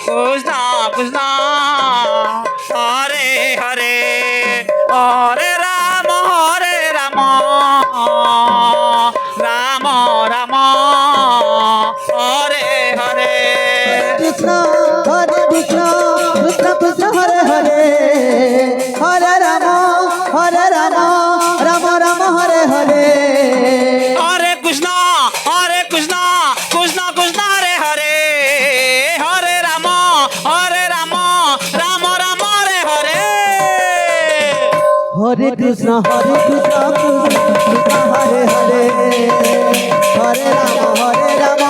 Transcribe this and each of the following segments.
Krishna Krishna Hare Hare Hare Rama Hare Rama Rama Rama Hare Hare Krishna Hare Krishna Krishna Krishna Hare Hare Hare Rama Rama Rama Hare Hare Hare Krishna Krishna Krishna Hare Hare Hare Rama Rama Rama Hare Hare Hare Krishna Krishna Krishna Hare Hare Hare Rama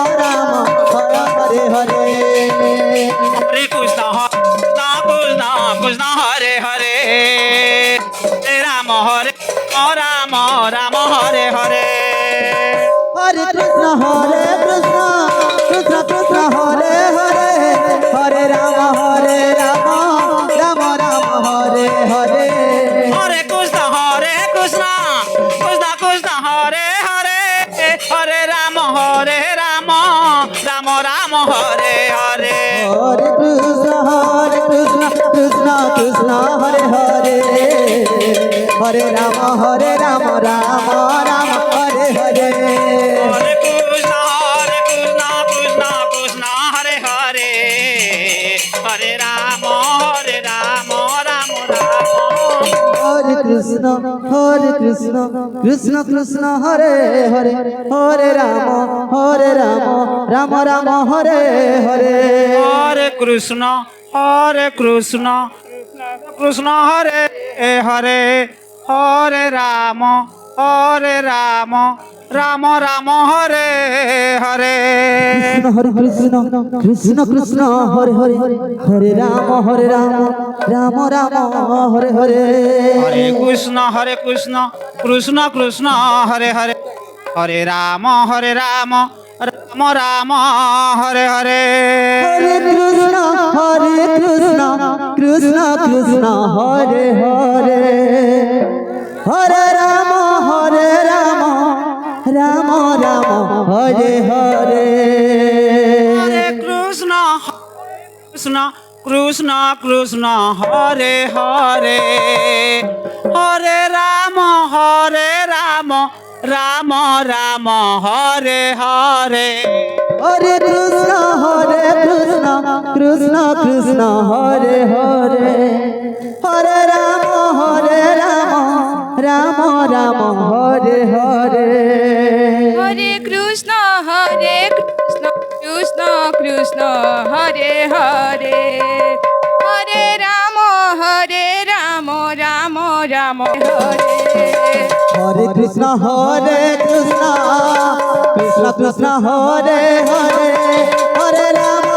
Rama Hare Hare Hare Krishna Krishna Hare Hare Hare Rama Rama Hare Hare Hare Krishna Krishna Krishna Hare Hare Hare Rama Rama Rama Hare Hare Hare Krishna Krishna Hare Hare Hare Rama Rama Rama Hare Hare Hare Krishna Krishna Krishna Hare Hare Hare Rama Rama Rama Hare Hare Hare Krishna Krishna Hare Hare Hare Rama Rama Rama Hare Krishna Krishna Krishna Hare Hare Hare Rama Rama Rama Hare Hare Hare Krishna Krishna Hare Hare Hare Rama Rama Hare Hare Hare Krishna Krishna Hare Hare Hare Rama Rama Hare Hare Hare Krishna Krishna Hare Hare Hare Rama Rama Hare Hare Hare Krishna Krishna Hare Hare Hare Rama Rama Hare Hare Hare Krishna Krishna Hare Hare Hare Rama Rama Hare Hare Hare Krishna Krishna Hare Hare Hare Rama Rama Hare Hare Hare Krishna Krishna Krishna Hare Hare Hare Rama Rama Hare Hare Krishna Krishna Hare Hare Hare Rama Rama Hare Hare Hare Krishna Krishna Krishna Hare Hare Hare Rama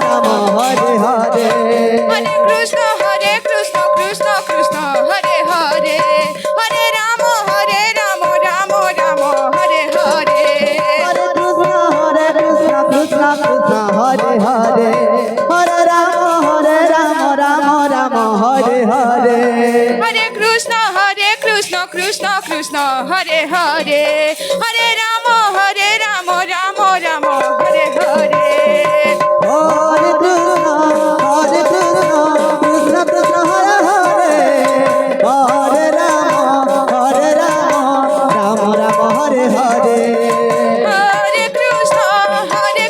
Rama Hare Hare Hare Krishna Krishna Hare Hare Hare Rama Rama Hare Hare Hare Krishna Krishna Hare Hare Hare Rama Rama Hare Hare Hare Krishna Krishna Hare Hare Hare Rama Rama Hare Hare Hare Krishna Krishna Hare Hare Hare Rama Rama Hare Hare Hare Krishna Krishna Hare Hare Hare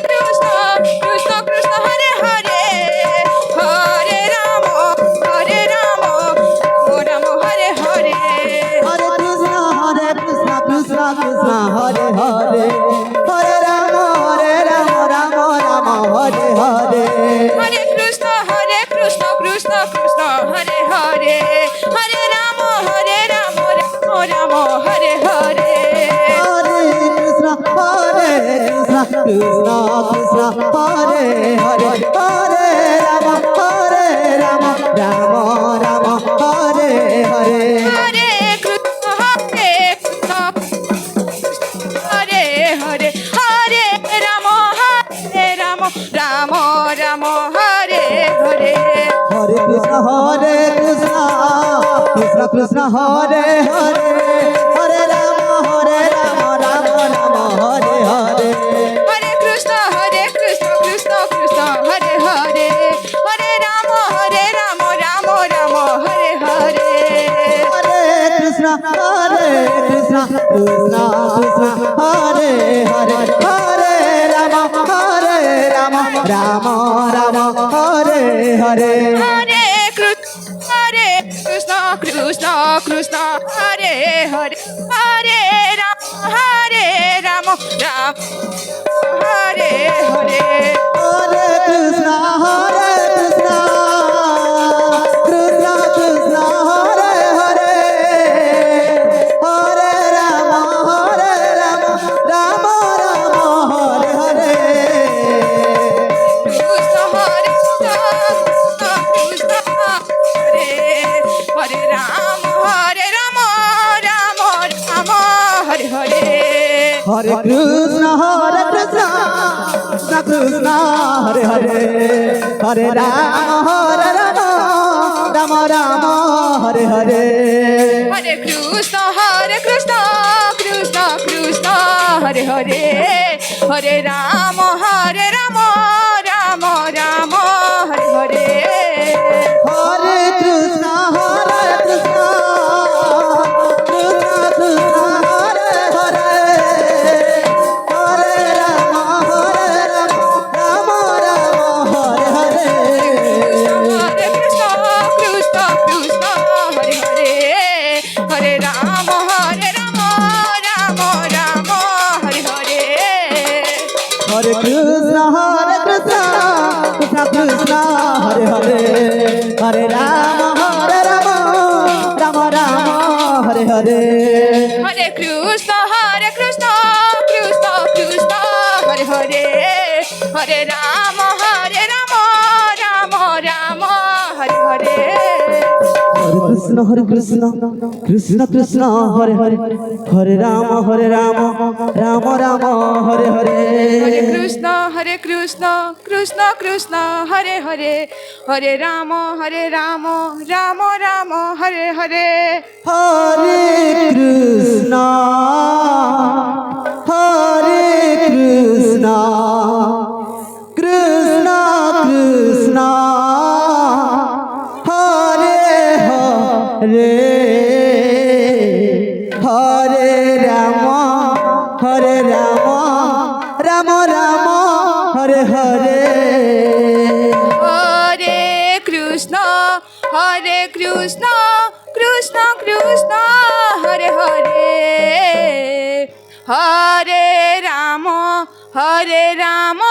Rama Rama Hare Hare Hare Krishna Krishna Hare Hare Hare Rama Rama Hare Hare Hare Krishna Krishna Hare Hare Hare Rama Rama Hare Hare Hare Krishna Hare Hare Hare Rama Rama Hare Hare Hare Krishna Krishna Hare Hare Hare Rama Rama Hare Hare Hare Krishna Krishna Hare Hare Hare Ram Ram Ram Hare Hare Hare Krishna Krishna Krishna Hare Hare Hare Ram Ram Hare Hare Hare Krishna Krishna Krishna Hare Hare Hare Ram Ram Ram Hare Hare Krishna Hare Krishna Hare Hare Ram Ram Ram Hare Hare Hare Krishna Krishna Krishna Hare Hare Hare Ram Ram Ram Hare Hare Hare Krishna Krishna Krishna Hare Hare Hare Ram Ram Ram Hare Hare Hare Krishna Krishna Krishna Hare Hare Hare Ram Ram Hare Hare Hare Krishna Krishna Krishna Hare Hare Hare Ram Ram Ram Hare Hare Hare Krishna Krishna Krishna Krishna Hare Hare Hare Ram Ram Ram Hare Hare Hare Krishna Krishna Krishna Hare Hare Hare Ram Ram Ram Hare Hare Hare Krishna Krishna Krishna Hare Hare Hare Ram Ram Ram Hare Hare Hare Krishna Krishna Krishna Hare Hare Hare Ram Ram Ram Hare Hare Hare Krishna Krishna Krishna Hare Hare Hare Ram Ram Ram Hare Hare Hare Krishna Krishna Krishna Hare Hare Hare Ram